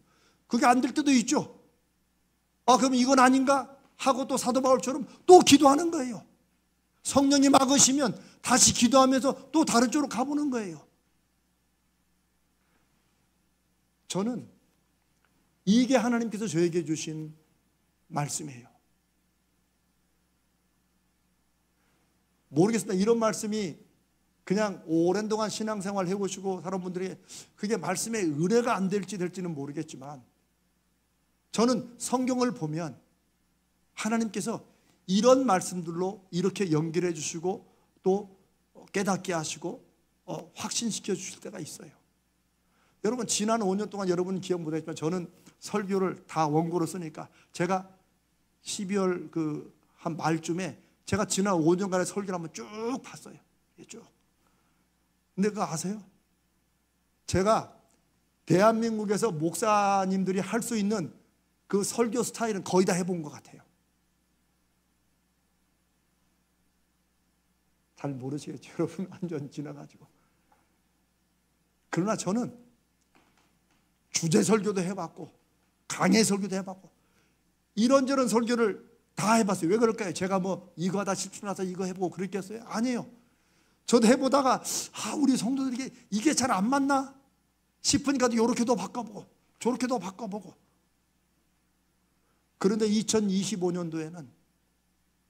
그게 안 될 때도 있죠. 그럼 이건 아닌가 하고 또 사도 바울처럼 또 기도하는 거예요. 성령이 막으시면 다시 기도하면서 또 다른 쪽으로 가보는 거예요. 저는 이게 하나님께서 저에게 주신 말씀이에요. 모르겠습니다. 이런 말씀이 그냥 오랜 동안 신앙생활 해보시고 사는 분들에게 그게 말씀의 은혜가 안 될지는 모르겠지만, 저는 성경을 보면 하나님께서 이런 말씀들로 이렇게 연결해 주시고 또 깨닫게 하시고 확신시켜 주실 때가 있어요. 여러분, 지난 5년 동안 여러분 기억 못하겠지만 저는 설교를 다 원고로 쓰니까 제가 12월 한 말쯤에 제가 지난 5년간의 설교를 한번 쭉 봤어요. 쭉. 근데 그거 아세요? 제가 대한민국에서 목사님들이 할 수 있는 그 설교 스타일은 거의 다 해본 것 같아요. 잘 모르시겠죠, 여러분. 완전 지나가지고. 그러나 저는 주제 설교도 해봤고 강해 설교도 해봤고 이런저런 설교를 다 해봤어요. 왜 그럴까요? 제가 뭐 이거 하다 실수나서 이거 해보고 그랬겠어요? 아니에요. 저도 해보다가 우리 성도들에게 이게 잘 안 맞나 싶으니까 이렇게도 바꿔보고 저렇게도 바꿔보고. 그런데 2025년도에는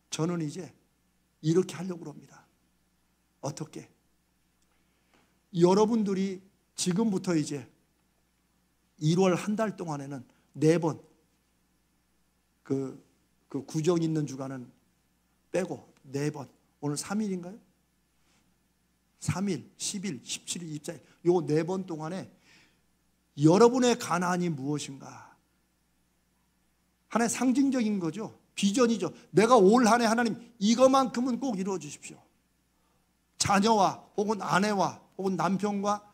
저는 이제 이렇게 하려고 합니다. 어떻게? 여러분들이 지금부터 이제 1월 한 달 동안에는 4번 그 구정 있는 주간은 빼고 4번, 오늘 3일인가요? 3일, 10일, 17일, 24일 요 4번 동안에 여러분의 가나안이 무엇인가? 하나의 상징적인 거죠. 비전이죠. 내가 올 한 해 하나님 이것만큼은 꼭 이루어 주십시오. 자녀와 혹은 아내와 혹은 남편과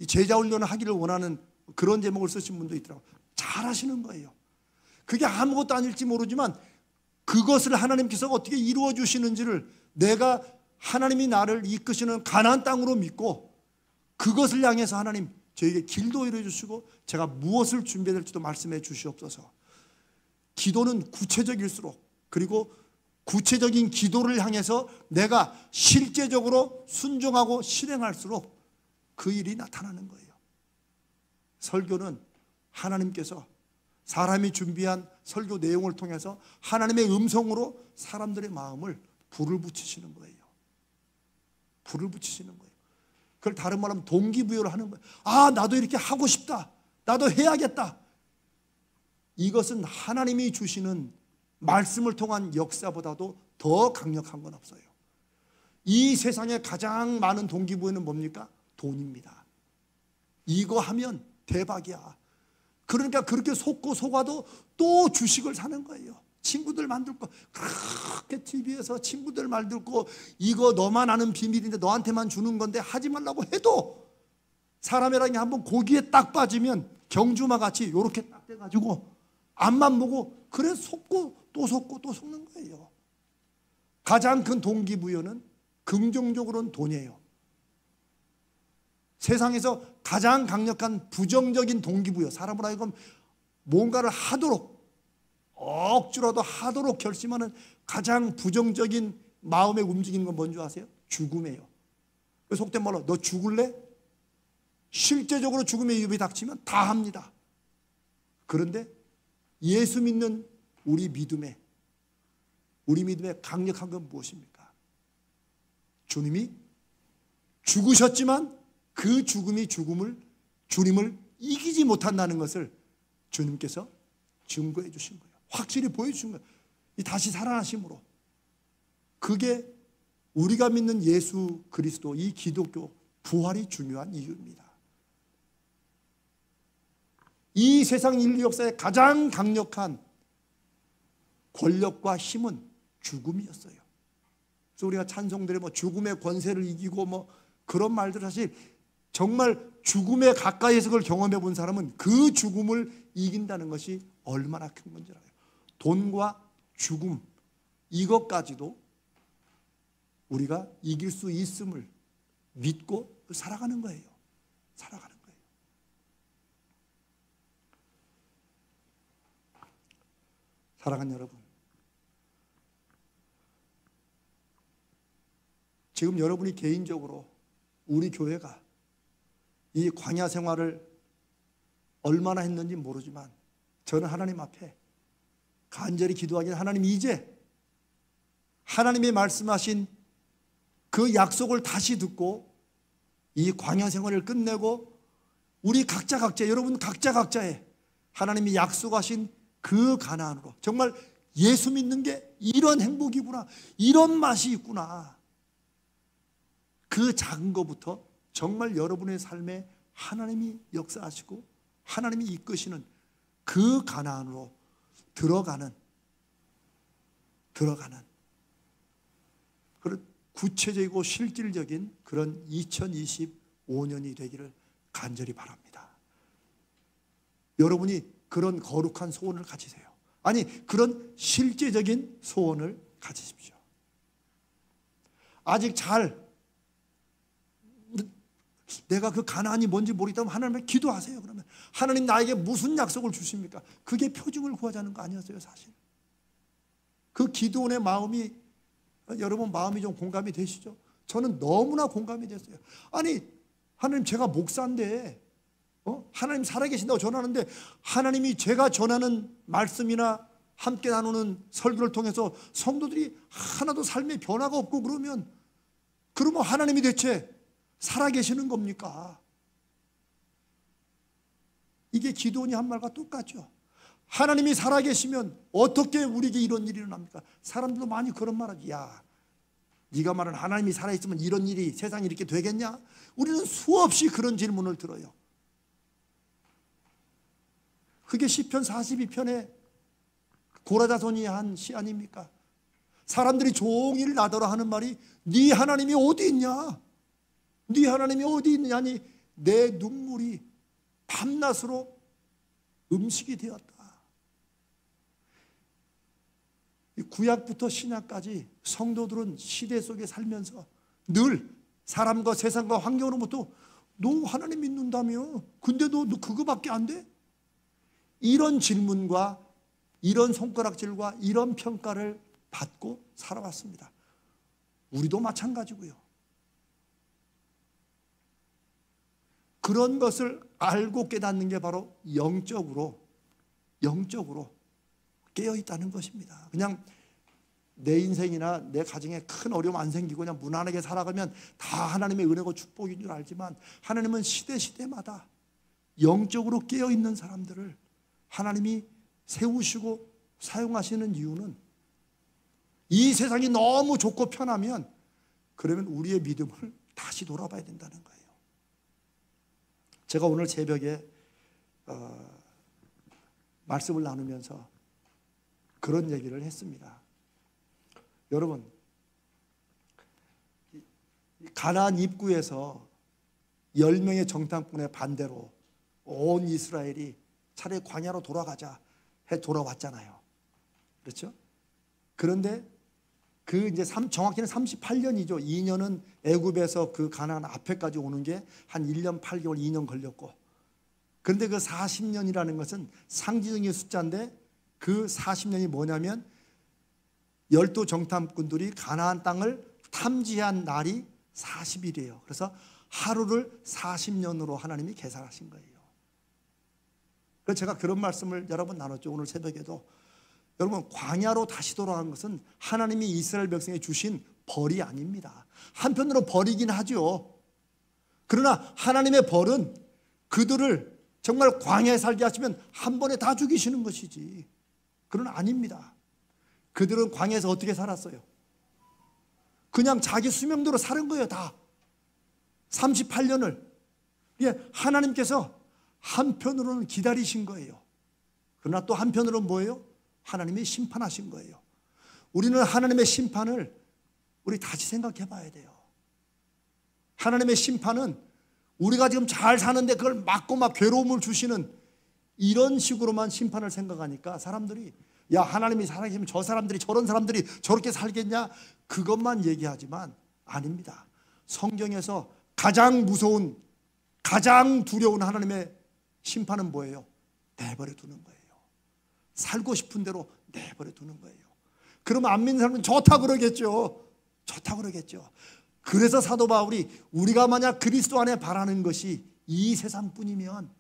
제자 훈련을 하기를 원하는 그런 제목을 쓰신 분도 있더라고요. 잘 하시는 거예요. 그게 아무것도 아닐지 모르지만 그것을 하나님께서 어떻게 이루어 주시는지를 내가 하나님이 나를 이끄시는 가나안 땅으로 믿고 그것을 향해서 하나님 저에게 길도 이루어 주시고 제가 무엇을 준비해야 될지도 말씀해 주시옵소서. 기도는 구체적일수록, 그리고 구체적인 기도를 향해서 내가 실제적으로 순종하고 실행할수록 그 일이 나타나는 거예요. 설교는 하나님께서 사람이 준비한 설교 내용을 통해서 하나님의 음성으로 사람들의 마음을 불을 붙이시는 거예요. 불을 붙이시는 거예요. 그걸 다른 말로 하면 동기부여를 하는 거예요. 나도 이렇게 하고 싶다. 나도 해야겠다. 이것은 하나님이 주시는 말씀을 통한 역사보다도 더 강력한 건 없어요. 이 세상에 가장 많은 동기부여는 뭡니까? 돈입니다. 이거 하면 대박이야. 그러니까 그렇게 속고 속아도 또 주식을 사는 거예요. 친구들 만들 거 그렇게 TV에서 친구들 말 듣고 이거 너만 아는 비밀인데 너한테만 주는 건데 하지 말라고 해도 사람이라는 게 한번 고기에 딱 빠지면 경주마 같이 이렇게 딱 돼가지고 앞만 보고 그래 속고 또 속고 또 속는 거예요. 가장 큰 동기부여는 긍정적으로는 돈이에요. 세상에서 가장 강력한 부정적인 동기부여, 사람을 하여금 뭔가를 하도록 억지로라도 하도록 결심하는 가장 부정적인 마음에 움직이는 건 뭔지 아세요? 죽음이에요. 속된 말로 너 죽을래? 실제적으로 죽음의 위협이 닥치면 다 합니다. 그런데 예수 믿는 우리 믿음에 강력한 건 무엇입니까? 주님이 죽으셨지만 그 죽음이 주님을 이기지 못한다는 것을 주님께서 증거해 주신 거예요. 확실히 보여주신 거예요. 이 다시 살아나심으로. 그게 우리가 믿는 예수 그리스도, 이 기독교 부활이 중요한 이유입니다. 이 세상 인류 역사의 가장 강력한 권력과 힘은 죽음이었어요. 그래서 우리가 찬송들에 뭐 죽음의 권세를 이기고 뭐 그런 말들, 사실 정말 죽음에 가까이에서 그걸 경험해 본 사람은 그 죽음을 이긴다는 것이 얼마나 큰 건지 알아요. 돈과 죽음, 이것까지도 우리가 이길 수 있음을 믿고 살아가는 거예요. 살아가는 거예요. 사랑하는 여러분, 지금 여러분이 개인적으로 우리 교회가 이 광야 생활을 얼마나 했는지 모르지만 저는 하나님 앞에 간절히 기도하기는, 하나님, 이제 하나님이 말씀하신 그 약속을 다시 듣고 이 광야 생활을 끝내고 우리 각자 여러분 각자의 하나님이 약속하신 그 가나안으로, 정말 예수 믿는 게 이런 행복이구나, 이런 맛이 있구나, 그 작은 것부터 정말 여러분의 삶에 하나님이 역사하시고 하나님이 이끄시는 그 가나안으로 들어가는 그런 구체적이고 실질적인 그런 2025년이 되기를 간절히 바랍니다. 여러분이 그런 거룩한 소원을 가지세요. 아니, 그런 실제적인 소원을 가지십시오. 아직 내가 그 가나안이 뭔지 모르겠다면 하나님께 기도하세요. 그러면 하나님 나에게 무슨 약속을 주십니까? 그게 표징을 구하자는 거 아니었어요, 사실. 그 기도원의 마음이, 여러분 마음이 좀 공감이 되시죠? 저는 너무나 공감이 됐어요. 아니, 하나님, 제가 목사인데 하나님 살아계신다고 전하는데 하나님이 제가 전하는 말씀이나 함께 나누는 설교를 통해서 성도들이 하나도 삶에 변화가 없고 그러면 하나님이 대체 살아계시는 겁니까? 이게 기도원이 한 말과 똑같죠. 하나님이 살아계시면 어떻게 우리에게 이런 일이 일어납니까? 사람들도 많이 그런 말하지. 야, 네가 말하는 하나님이 살아있으면 이런 일이, 세상이 이렇게 되겠냐? 우리는 수없이 그런 질문을 들어요. 그게 시편 42편에 고라자손이 한 시 아닙니까? 사람들이 종일 나더러 하는 말이, 네 하나님이 어디 있냐? 네 하나님이 어디 있느냐니 내 눈물이 밤낮으로 음식이 되었다. 구약부터 신약까지 성도들은 시대 속에 살면서 늘 사람과 세상과 환경으로부터 너 하나님 믿는다며? 근데 너 그거밖에 안 돼? 이런 질문과 이런 손가락질과 이런 평가를 받고 살아왔습니다. 우리도 마찬가지고요. 그런 것을 알고 깨닫는 게 바로 영적으로 깨어있다는 것입니다. 그냥 내 인생이나 내 가정에 큰 어려움 안 생기고 그냥 무난하게 살아가면 다 하나님의 은혜고 축복인 줄 알지만, 하나님은 시대마다 영적으로 깨어있는 사람들을 하나님이 세우시고 사용하시는 이유는, 이 세상이 너무 좋고 편하면 그러면 우리의 믿음을 다시 돌아봐야 된다는 거예요. 제가 오늘 새벽에 말씀을 나누면서 그런 얘기를 했습니다. 여러분, 가나안 입구에서 10명의 정탐꾼의 반대로 온 이스라엘이 차라리 광야로 돌아가자 해 돌아왔잖아요. 그렇죠? 그런데 정확히는 38년이죠. 2년은 애굽에서 그 가나안 앞에까지 오는 게 한 1년 8개월, 2년 걸렸고, 그런데 그 40년이라는 것은 상징적인 숫자인데, 그 40년이 뭐냐면 12 정탐꾼들이 가나안 땅을 탐지한 날이 40일이에요. 그래서 하루를 40년으로 하나님이 계산하신 거예요. 그래서 제가 그런 말씀을 여러 번 나눴죠. 오늘 새벽에도. 여러분, 광야로 다시 돌아간 것은 하나님이 이스라엘 백성에 주신 벌이 아닙니다. 한편으로 벌이긴 하죠. 그러나 하나님의 벌은 그들을 정말 광야에 살게 하시면 한 번에 다 죽이시는 것이지, 그건 아닙니다. 그들은 광야에서 어떻게 살았어요? 그냥 자기 수명대로 사는 거예요. 다 38년을. 하나님께서 한편으로는 기다리신 거예요. 그러나 또 한편으로는 뭐예요? 하나님이 심판하신 거예요. 우리는 하나님의 심판을 우리 다시 생각해 봐야 돼요. 하나님의 심판은 우리가 지금 잘 사는데 그걸 막고 막 괴로움을 주시는 이런 식으로만 심판을 생각하니까 사람들이 야, 하나님이 살아계시면 저 사람들이 저런 사람들이 저렇게 살겠냐, 그것만 얘기하지만 아닙니다. 성경에서 가장 무서운, 가장 두려운 하나님의 심판은 뭐예요? 내버려 두는 거예요. 살고 싶은 대로 내버려 두는 거예요. 그러면 안 믿는 사람은 좋다 그러겠죠. 좋다 그러겠죠. 그래서 사도 바울이 우리가 만약 그리스도 안에 바라는 것이 이 세상뿐이면,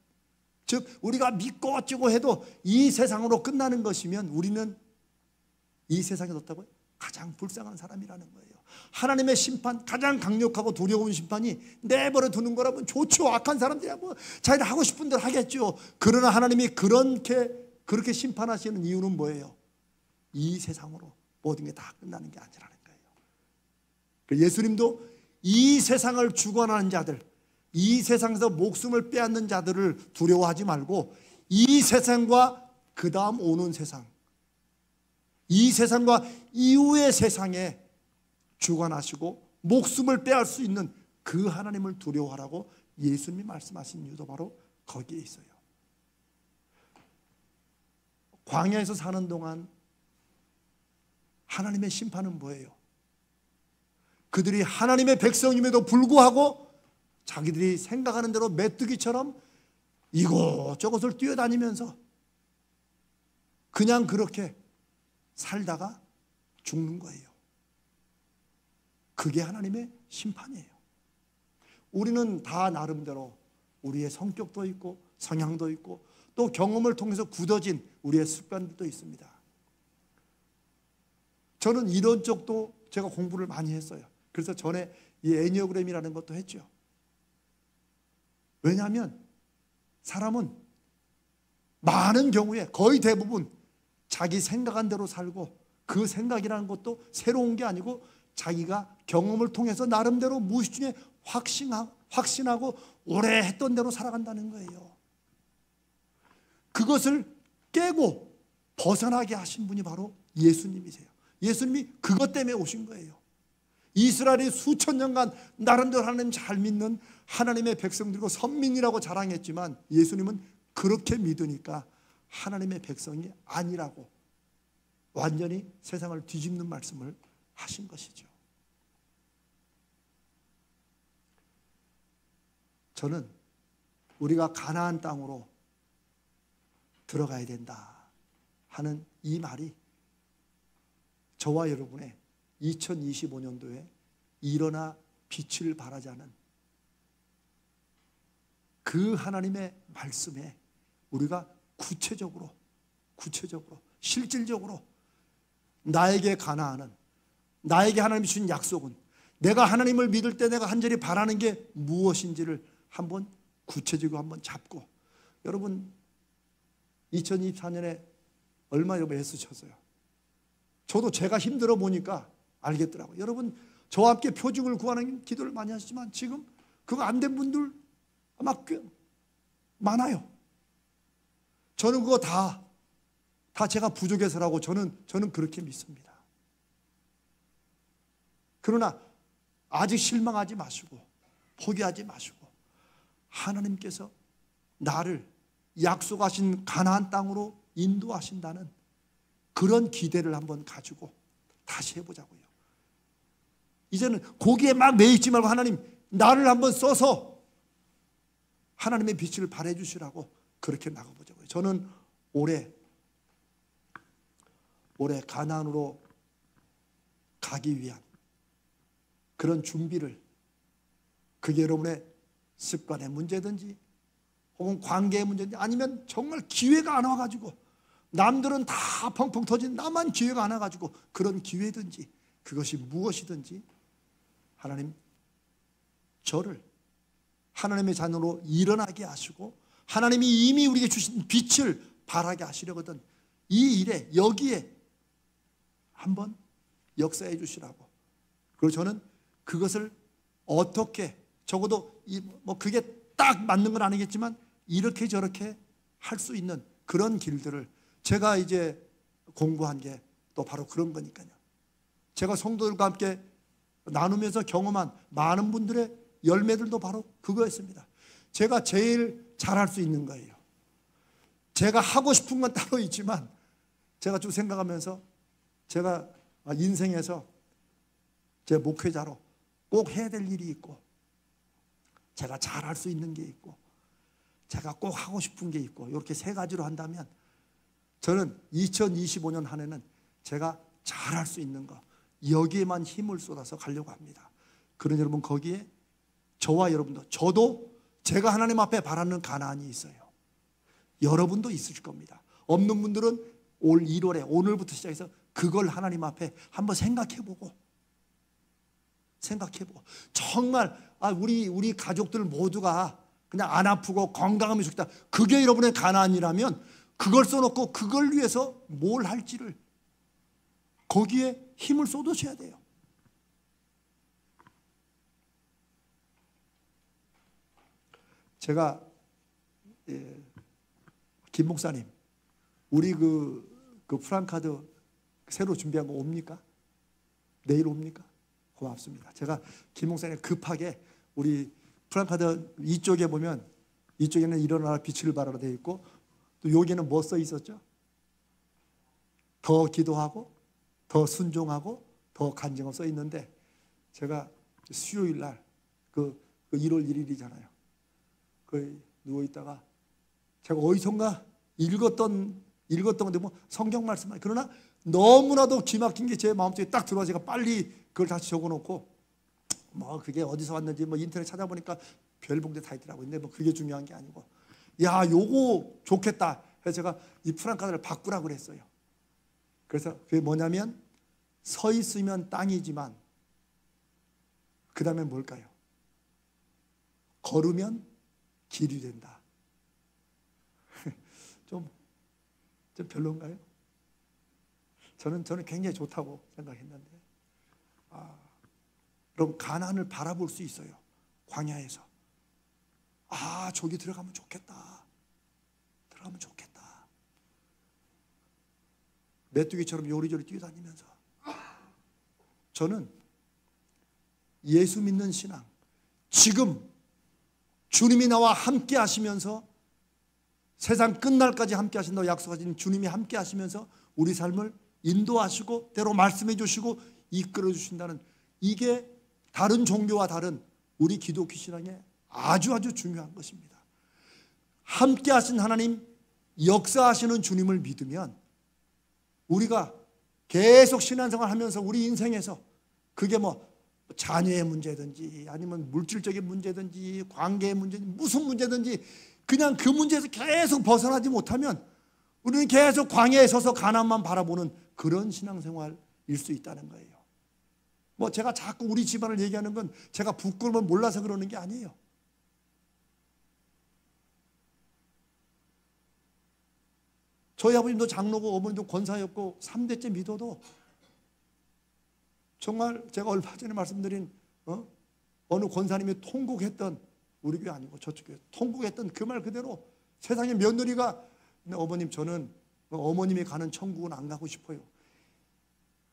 즉 우리가 믿고 어쩌고 해도 이 세상으로 끝나는 것이면 우리는 이 세상에 놓다고 가장 불쌍한 사람이라는 거예요. 하나님의 심판, 가장 강력하고 두려운 심판이 내버려 두는 거라면 좋죠. 악한 사람들이야 뭐 자기들 하고 싶은 대로 하겠죠. 그러나 하나님이 그렇게 심판하시는 이유는 뭐예요? 이 세상으로 모든 게 다 끝나는 게 아니라는 거예요. 예수님도 이 세상을 주관하는 자들, 이 세상에서 목숨을 빼앗는 자들을 두려워하지 말고 이 세상과 그 다음 오는 세상, 이 세상과 이후의 세상에 주관하시고 목숨을 빼앗을 수 있는 그 하나님을 두려워하라고 예수님이 말씀하신 이유도 바로 거기에 있어요. 광야에서 사는 동안 하나님의 심판은 뭐예요? 그들이 하나님의 백성임에도 불구하고 자기들이 생각하는 대로 메뚜기처럼 이곳저곳을 뛰어다니면서 그냥 그렇게 살다가 죽는 거예요. 그게 하나님의 심판이에요. 우리는 다 나름대로 우리의 성격도 있고 성향도 있고 또 경험을 통해서 굳어진 우리의 습관들도 있습니다. 저는 이런 쪽도 제가 공부를 많이 했어요. 그래서 전에 이 애니어그램이라는 것도 했죠. 왜냐하면 사람은 많은 경우에 거의 대부분 자기 생각한 대로 살고 그 생각이라는 것도 새로운 게 아니고 자기가 경험을 통해서 나름대로 무의식 중에 확신하고 오래 했던 대로 살아간다는 거예요. 그것을 깨고 벗어나게 하신 분이 바로 예수님이세요. 예수님이 그것 때문에 오신 거예요. 이스라엘이 수천 년간 나름대로 하나님 잘 믿는 하나님의 백성들이고 선민이라고 자랑했지만 예수님은 그렇게 믿으니까 하나님의 백성이 아니라고 완전히 세상을 뒤집는 말씀을 하신 것이죠. 저는 우리가 가나안 땅으로 들어가야 된다 하는 이 말이 저와 여러분의 2025년도에 일어나 빛을 발하자는 그 하나님의 말씀에 우리가 구체적으로 실질적으로 나에게 가나안은, 나에게 하나님이 주신 약속은, 내가 하나님을 믿을 때 내가 간절히 바라는 게 무엇인지를 한번 구체적으로 한번 잡고, 여러분 2024년에 얼마 여보 애쓰셨어요. 저도 제가 힘들어 보니까 알겠더라고요. 여러분 저와 함께 표적을 구하는 기도를 많이 하시지만 지금 그거 안 된 분들 아마 꽤 많아요. 저는 그거 다 제가 부족해서라고 저는 그렇게 믿습니다. 그러나 아직 실망하지 마시고 포기하지 마시고 하나님께서 나를 약속하신 가나안 땅으로 인도하신다는 그런 기대를 한번 가지고 다시 해보자고요. 이제는 거기에 막 매이지 말고 하나님 나를 한번 써서 하나님의 빛을 발해 주시라고 그렇게 나가보자고요. 저는 올해 가나안으로 가기 위한 그런 준비를, 그게 여러분의 습관의 문제든지 혹은 관계의 문제든지 아니면 정말 기회가 안 와가지고 남들은 다 펑펑 터진 나만 기회가 안 와가지고 그런 기회든지 그것이 무엇이든지 하나님 저를 하나님의 자녀로 일어나게 하시고 하나님이 이미 우리에게 주신 빛을 발하게 하시려거든 이 일에 여기에 한번 역사해 주시라고. 그리고 저는 그것을 어떻게 적어도 뭐 그게 딱 맞는 건 아니겠지만 이렇게 저렇게 할 수 있는 그런 길들을 제가 이제 공부한 게 또 바로 그런 거니까요. 제가 성도들과 함께 나누면서 경험한 많은 분들의 열매들도 바로 그거였습니다. 제가 제일 잘할 수 있는 거예요. 제가 하고 싶은 건 따로 있지만 제가 쭉 생각하면서 제가 인생에서 제 목회자로 꼭 해야 될 일이 있고, 제가 잘할 수 있는 게 있고, 제가 꼭 하고 싶은 게 있고, 이렇게 세 가지로 한다면 저는 2025년 한 해는 제가 잘할 수 있는 거, 여기에만 힘을 쏟아서 가려고 합니다. 그러니 여러분, 거기에 저와 여러분도, 저도 제가 하나님 앞에 바라는 가나안이 있어요. 여러분도 있으실 겁니다. 없는 분들은 올 1월에 오늘부터 시작해서 그걸 하나님 앞에 한번 생각해보고 정말 우리 가족들 모두가 그냥 안 아프고 건강하면 좋겠다, 그게 여러분의 가나안이라면 그걸 써놓고 그걸 위해서 뭘 할지를 거기에 힘을 쏟으셔야 돼요. 제가 김 목사님, 우리 그 프랑카드 새로 준비한 거 옵니까? 내일 옵니까? 고맙습니다. 제가 김 목사님 급하게 우리 프랑카드 이쪽에 보면, 이쪽에는 일어나라 빛을 발하라 되어 있고, 또 여기는 뭐 써 있었죠? 더 기도하고 더 순종하고 더 간증하고 써 있는데, 제가 수요일 날 그 1월 1일이잖아요. 그 누워 있다가 제가 어디선가 읽었던 건데 뭐 성경 말씀만, 그러나 너무나도 기막힌 게 제 마음속에 딱 들어와 제가 빨리 그걸 다시 적어놓고, 뭐 그게 어디서 왔는지 뭐 인터넷 찾아보니까 별봉대 다 있더라고요. 근데 뭐 그게 중요한 게 아니고, 야 요거 좋겠다 해서 제가 이 프랑카드를 바꾸라 그랬어요. 그래서 그게 뭐냐면, 서 있으면 땅이지만 그 다음에 뭘까요? 걸으면 길이 된다. 좀 별론가요? 저는 굉장히 좋다고 생각했는데, 그럼 가나안을 바라볼 수 있어요. 광야에서 저기 들어가면 좋겠다. 메뚜기처럼 요리조리 뛰어다니면서, 저는 예수 믿는 신앙, 지금 주님이 나와 함께 하시면서 세상 끝날까지 함께 하신다고 약속하신 주님이 함께 하시면서 우리 삶을 인도하시고 때로 말씀해 주시고 이끌어 주신다는, 이게 다른 종교와 다른 우리 기독교 신앙에 아주 중요한 것입니다. 함께 하신 하나님, 역사하시는 주님을 믿으면 우리가 계속 신앙생활 하면서 우리 인생에서, 그게 뭐 자녀의 문제든지 아니면 물질적인 문제든지 관계의 문제든지 무슨 문제든지, 그냥 그 문제에서 계속 벗어나지 못하면 우리는 계속 광야에 서서 가나안만 바라보는 그런 신앙생활일 수 있다는 거예요. 뭐 제가 자꾸 우리 집안을 얘기하는 건 제가 부끄러움을 몰라서 그러는 게 아니에요. 저희 아버님도 장로고 어머님도 권사였고 3대째 믿어도, 정말 제가 얼마 전에 말씀드린 어느 권사님이 통곡했던, 우리 교회 아니고 저쪽 교회 통곡했던 그 말 그대로, 세상에 며느리가, 근데 어머님 저는 어머님이 가는 천국은 안 가고 싶어요,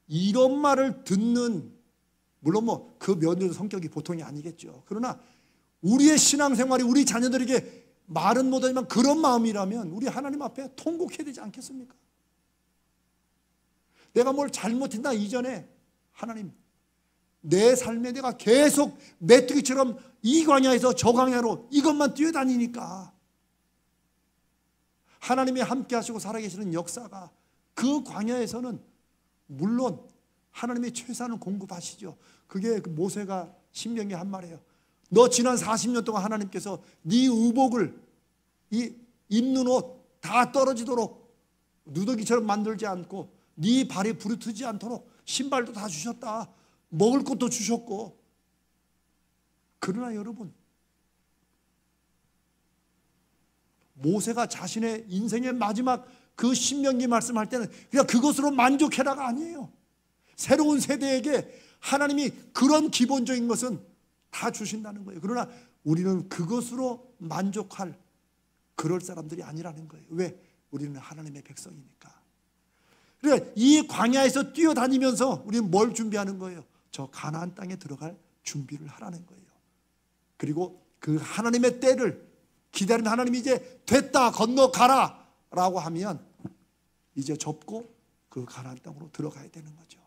이런 말을 듣는, 물론 뭐 그 며느리 성격이 보통이 아니겠죠. 그러나 우리의 신앙생활이 우리 자녀들에게 말은 못하지만 그런 마음이라면 우리 하나님 앞에 통곡해야 되지 않겠습니까? 내가 뭘 잘못했나 이전에, 하나님 내 삶에 내가 계속 메뚜기처럼 이 광야에서 저 광야로 이것만 뛰어다니니까, 하나님이 함께 하시고 살아계시는 역사가 그 광야에서는 물론 하나님의 최선을 공급하시죠. 그게 모세가 신명기에 한 말이에요. 너 지난 40년 동안 하나님께서 네 의복을, 이 입는 옷 다 떨어지도록 누더기처럼 만들지 않고 네 발이 부르트지 않도록 신발도 다 주셨다. 먹을 것도 주셨고. 그러나 여러분, 모세가 자신의 인생의 마지막 그 신명기 말씀할 때는 그냥 그것으로 만족해라가 아니에요. 새로운 세대에게 하나님이 그런 기본적인 것은 다 주신다는 거예요. 그러나 우리는 그것으로 만족할 그럴 사람들이 아니라는 거예요. 왜? 우리는 하나님의 백성이니까. 그러니까 이 광야에서 뛰어다니면서 우리는 뭘 준비하는 거예요? 저 가나안 땅에 들어갈 준비를 하라는 거예요. 그리고 그 하나님의 때를 기다리는 하나님이 이제 됐다 건너가라 라고 하면 이제 접고 그 가나안 땅으로 들어가야 되는 거죠.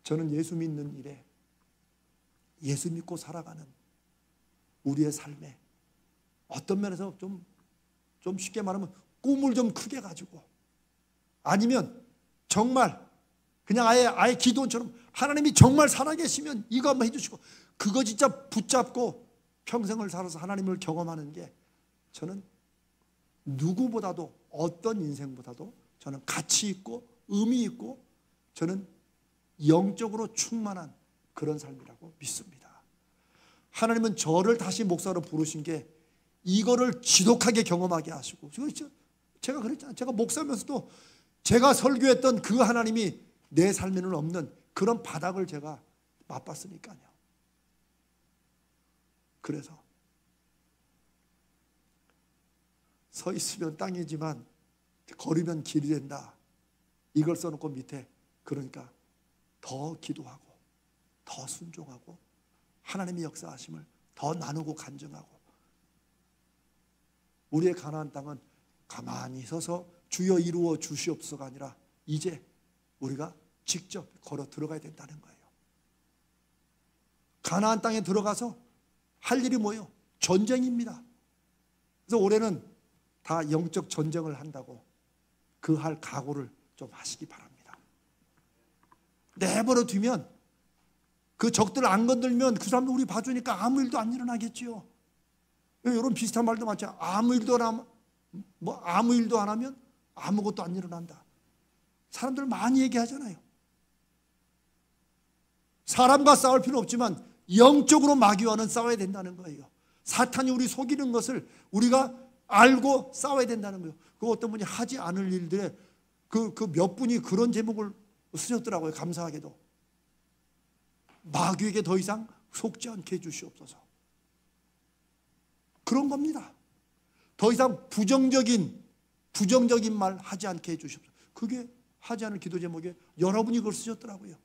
저는 예수 믿는 일에 예수 믿고 살아가는 우리의 삶에 어떤 면에서 좀 쉽게 말하면 꿈을 좀 크게 가지고 아니면 정말 그냥 아예 기도원처럼 하나님이 정말 살아계시면 이거 한번 해주시고 그거 진짜 붙잡고 평생을 살아서 하나님을 경험하는 게 저는 누구보다도 어떤 인생보다도 저는 가치 있고 의미 있고 저는 영적으로 충만한 그런 삶이라고 믿습니다. 하나님은 저를 다시 목사로 부르신 게 이거를 지독하게 경험하게 하시고 제가 그랬잖아요. 제가 목사면서도 제가 설교했던 그 하나님이 내 삶에는 없는 그런 바닥을 제가 맛봤으니까요. 그래서 서 있으면 땅이지만 걸으면 길이 된다. 이걸 써놓고 밑에 그러니까 더 기도하고 더 순종하고 하나님의 역사하심을 더 나누고 간증하고 우리의 가나안 땅은 가만히 서서 주여 이루어 주시옵소서가 아니라 이제 우리가 직접 걸어 들어가야 된다는 거예요. 가나안 땅에 들어가서 할 일이 뭐예요? 전쟁입니다. 그래서 올해는 다 영적 전쟁을 한다고 그 할 각오를 좀 하시기 바랍니다. 내버려 두면 그 적들 안 건들면 그 사람들 우리 봐주니까 아무 일도 안 일어나겠지요. 이런 비슷한 말도 많죠. 아무 일도 안 하면 아무것도 안 일어난다. 사람들 많이 얘기하잖아요. 사람과 싸울 필요 없지만 영적으로 마귀와는 싸워야 된다는 거예요. 사탄이 우리 속이는 것을 우리가 알고 싸워야 된다는 거예요. 그 어떤 분이 하지 않을 일들에 그 몇 분이 그런 제목을 쓰셨더라고요. 감사하게도 마귀에게 더 이상 속지 않게 해주시옵소서. 그런 겁니다. 더 이상 부정적인 말 하지 않게 해주시옵소서. 그게 하지 않을 기도 제목에 여러분이 그걸 쓰셨더라고요.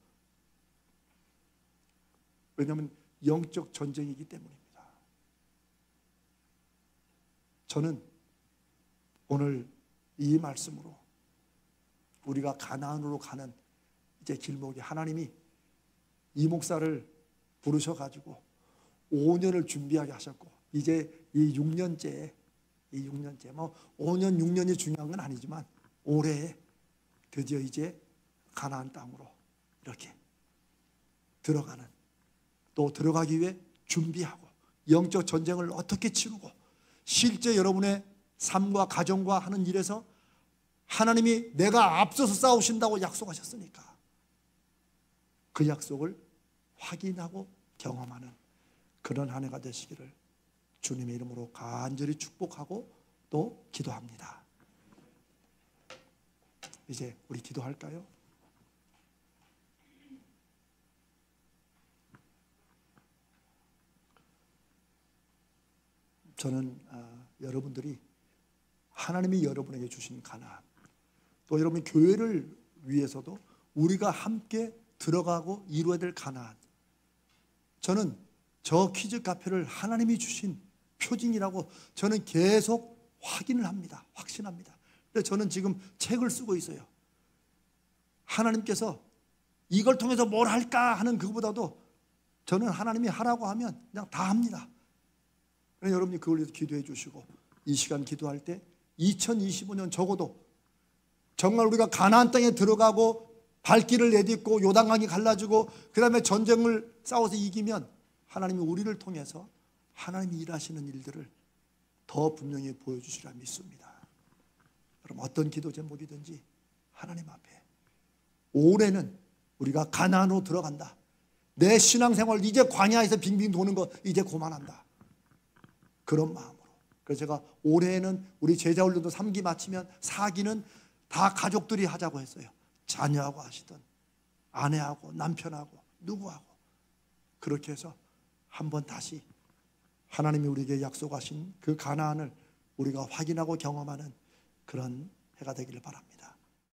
왜냐하면 영적 전쟁이기 때문입니다. 저는 오늘 이 말씀으로 우리가 가나안으로 가는 이제 길목에 하나님이 이 목사를 부르셔가지고 5년을 준비하게 하셨고 이제 이 6년째 뭐 5년 6년이 중요한 건 아니지만 올해 드디어 이제 가나안 땅으로 이렇게 들어가는 또 들어가기 위해 준비하고 영적 전쟁을 어떻게 치르고 실제 여러분의 삶과 가정과 하는 일에서 하나님이 내가 앞서서 싸우신다고 약속하셨으니까 그 약속을 확인하고 경험하는 그런 한 해가 되시기를 주님의 이름으로 간절히 축복하고 또 기도합니다. 이제 우리 기도할까요? 저는 여러분들이 하나님이 여러분에게 주신 가나안 또 여러분 교회를 위해서도 우리가 함께 들어가고 이루어야 될 가나안 저는 저 퀴즈 카페를 하나님이 주신 표징이라고 저는 계속 확인을 합니다. 확신합니다. 그래서 저는 지금 책을 쓰고 있어요. 하나님께서 이걸 통해서 뭘 할까 하는 그거보다도 저는 하나님이 하라고 하면 그냥 다 합니다. 그래서 여러분이 그걸 위해서 기도해 주시고 이 시간 기도할 때 2025년 적어도 정말 우리가 가나안 땅에 들어가고 발길을 내딛고 요단강이 갈라지고 그 다음에 전쟁을 싸워서 이기면 하나님이 우리를 통해서 하나님이 일하시는 일들을 더 분명히 보여주시라 믿습니다. 여러분 어떤 기도 제목이든지 하나님 앞에 올해는 우리가 가나안으로 들어간다. 내 신앙생활 이제 광야에서 빙빙 도는 거 이제 그만한다. 그런 마음으로. 그래서 제가 올해는 우리 제자훈련도 3기 마치면 4기는 다 가족들이 하자고 했어요. 자녀하고 하시던 아내하고 남편하고 누구하고 그렇게 해서 한번 다시 하나님이 우리에게 약속하신 그 가나안을 우리가 확인하고 경험하는 그런 해가 되기를 바랍니다.